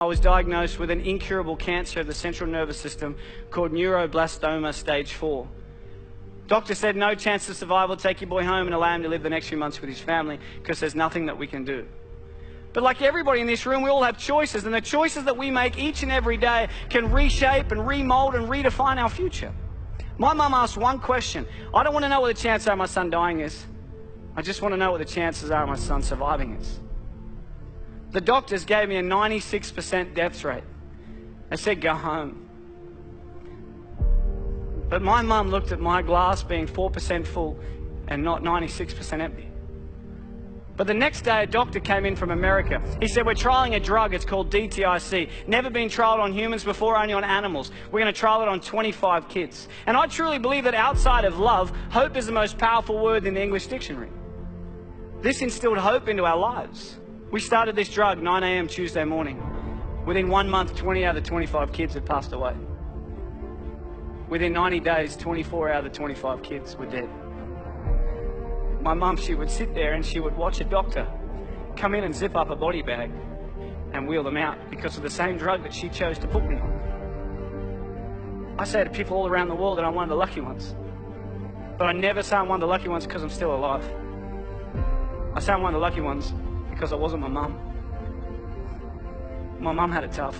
I was diagnosed with an incurable cancer of the central nervous system called neuroblastoma stage 4. Doctor said no chance of survival, take your boy home and allow him to live the next few months with his family because there's nothing that we can do. But like everybody in this room, we all have choices, and the choices that we make each and every day can reshape and remold and redefine our future. My mum asked one question. I don't want to know what the chances are of my son dying is. I just want to know what the chances are of my son surviving is. The doctors gave me a 96% death rate. They said, go home. But my mum looked at my glass being 4% full and not 96% empty. But the next day, a doctor came in from America. He said, we're trialing a drug, it's called DTIC. Never been trialed on humans before, only on animals. We're going to trial it on 25 kids. And I truly believe that outside of love, hope is the most powerful word in the English dictionary. This instilled hope into our lives. We started this drug 9 a.m. Tuesday morning. Within 1 month, 20 out of the 25 kids had passed away. Within 90 days, 24 out of the 25 kids were dead. My mum, she would sit there and she would watch a doctor come in and zip up a body bag and wheel them out because of the same drug that she chose to put me on. I say to people all around the world that I'm one of the lucky ones. But I never say I'm one of the lucky ones because I'm still alive. I say I'm one of the lucky ones because I wasn't my mum. My mum had it tough.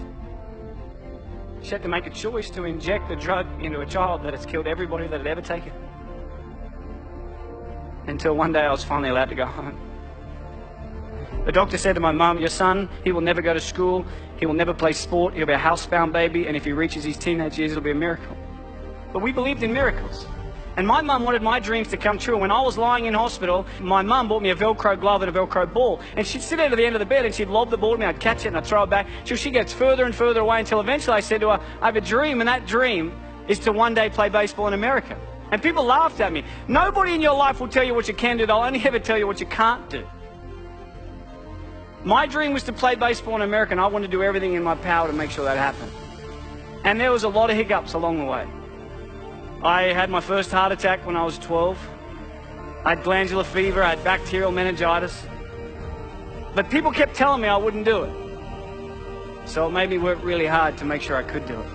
She had to make a choice to inject the drug into a child that has killed everybody that had ever taken. Until one day I was finally allowed to go home. The doctor said to my mum, your son, he will never go to school, he will never play sport, he'll be a housebound baby, and if he reaches his teenage years, it'll be a miracle. But we believed in miracles. And my mum wanted my dreams to come true. When I was lying in hospital, my mum bought me a Velcro glove and a Velcro ball. And she'd sit at the end of the bed and she'd lob the ball to me, I'd catch it and I'd throw it back. Till she gets further and further away until eventually I said to her, I have a dream, and that dream is to one day play baseball in America. And people laughed at me. Nobody in your life will tell you what you can do. They'll only ever tell you what you can't do. My dream was to play baseball in America, and I wanted to do everything in my power to make sure that happened. And there was a lot of hiccups along the way. I had my first heart attack when I was 12. I had glandular fever, I had bacterial meningitis. But people kept telling me I wouldn't do it. So it made me work really hard to make sure I could do it.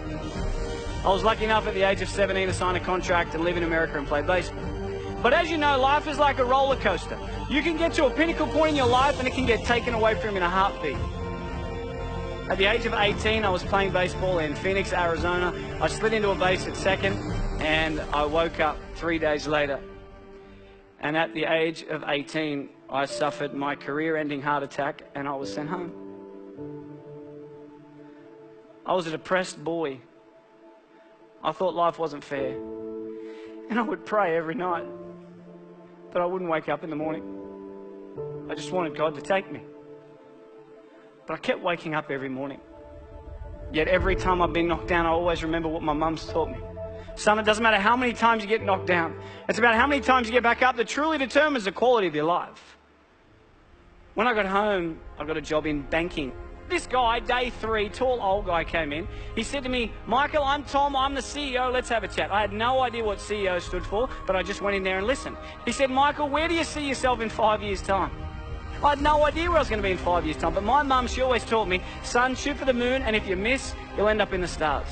I was lucky enough at the age of 17 to sign a contract and live in America and play baseball. But as you know, life is like a roller coaster. You can get to a pinnacle point in your life and it can get taken away from you in a heartbeat. At the age of 18, I was playing baseball in Phoenix, Arizona. I slid into a base at second and I woke up 3 days later. And at the age of 18, I suffered my career-ending heart attack and I was sent home. I was a depressed boy. I thought life wasn't fair. And I would pray every night, but I wouldn't wake up in the morning. I just wanted God to take me. But I kept waking up every morning. Yet every time I've been knocked down, I always remember what my mum's taught me. Son, it doesn't matter how many times you get knocked down. It's about how many times you get back up that truly determines the quality of your life. When I got home, I got a job in banking. This guy, day 3, tall old guy came in. He said to me, Michael, I'm Tom, I'm the CEO, let's have a chat. I had no idea what CEO stood for, but I just went in there and listened. He said, Michael, where do you see yourself in 5 years' time? I had no idea where I was going to be in 5 years' time, but my mum, she always taught me, son, shoot for the moon, and if you miss, you'll end up in the stars.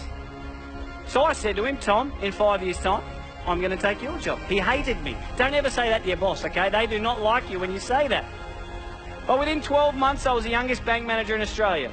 So I said to him, Tom, in 5 years' time, I'm going to take your job. He hated me. Don't ever say that to your boss, okay? They do not like you when you say that. But within 12 months, I was the youngest bank manager in Australia.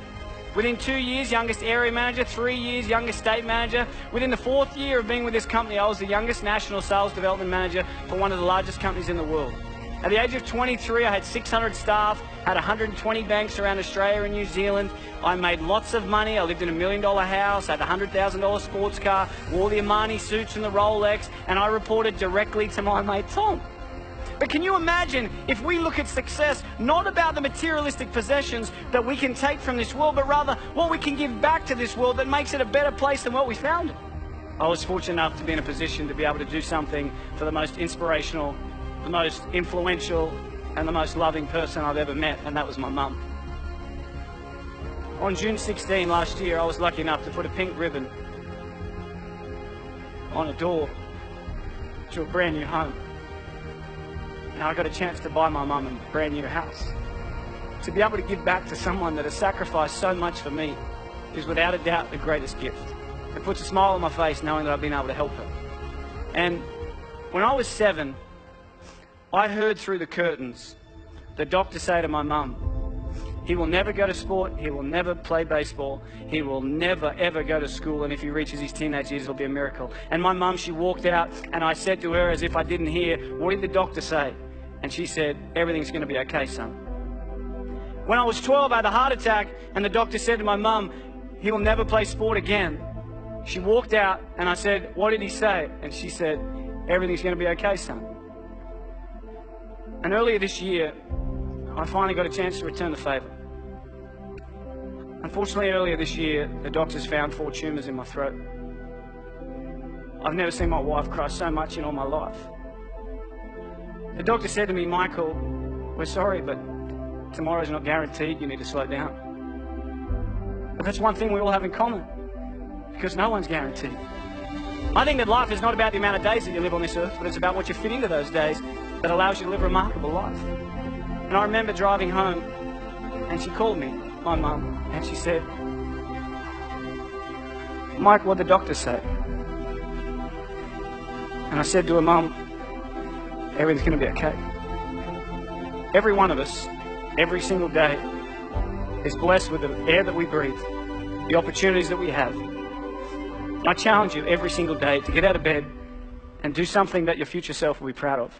Within 2 years, youngest area manager. 3 years, youngest state manager. Within the 4th year of being with this company, I was the youngest national sales development manager for one of the largest companies in the world. At the age of 23, I had 600 staff, had 120 banks around Australia and New Zealand. I made lots of money. I lived in $1 million house, had a $100,000 sports car, wore the Armani suits and the Rolex, and I reported directly to my mate Tom. But can you imagine if we look at success not about the materialistic possessions that we can take from this world, but rather what we can give back to this world that makes it a better place than what we found it? I was fortunate enough to be in a position to be able to do something for the most inspirational, the most influential, and the most loving person I've ever met, and that was my mum. On June 16 last year, I was lucky enough to put a pink ribbon on a door to a brand new home. Now I got a chance to buy my mum a brand new house. to be able to give back to someone that has sacrificed so much for me is without a doubt the greatest gift. It puts a smile on my face knowing that I've been able to help her. And when I was 7, I heard through the curtains the doctor say to my mum, he will never go to sport, he will never play baseball, he will never ever go to school, and if he reaches his teenage years it'll be a miracle. And my mum, she walked out, and I said to her as if I didn't hear, what did the doctor say? And she said, everything's going to be okay, son. When I was 12, I had a heart attack, and the doctor said to my mum, he will never play sport again. She walked out, and I said, what did he say? And she said, everything's going to be okay, son. And earlier this year, I finally got a chance to return the favour. Unfortunately, earlier this year, the doctors found 4 tumours in my throat. I've never seen my wife cry so much in all my life. The doctor said to me, Michael, we're sorry, but tomorrow's not guaranteed, you need to slow down. But that's one thing we all have in common, because no one's guaranteed. I think that life is not about the amount of days that you live on this earth, but it's about what you fit into those days that allows you to live a remarkable life. And I remember driving home, and she called me, my mum, and she said, Mike, what'd the doctor say? And I said to her, Mum, everything's going to be okay. Every one of us, every single day, is blessed with the air that we breathe, the opportunities that we have. I challenge you every single day to get out of bed and do something that your future self will be proud of.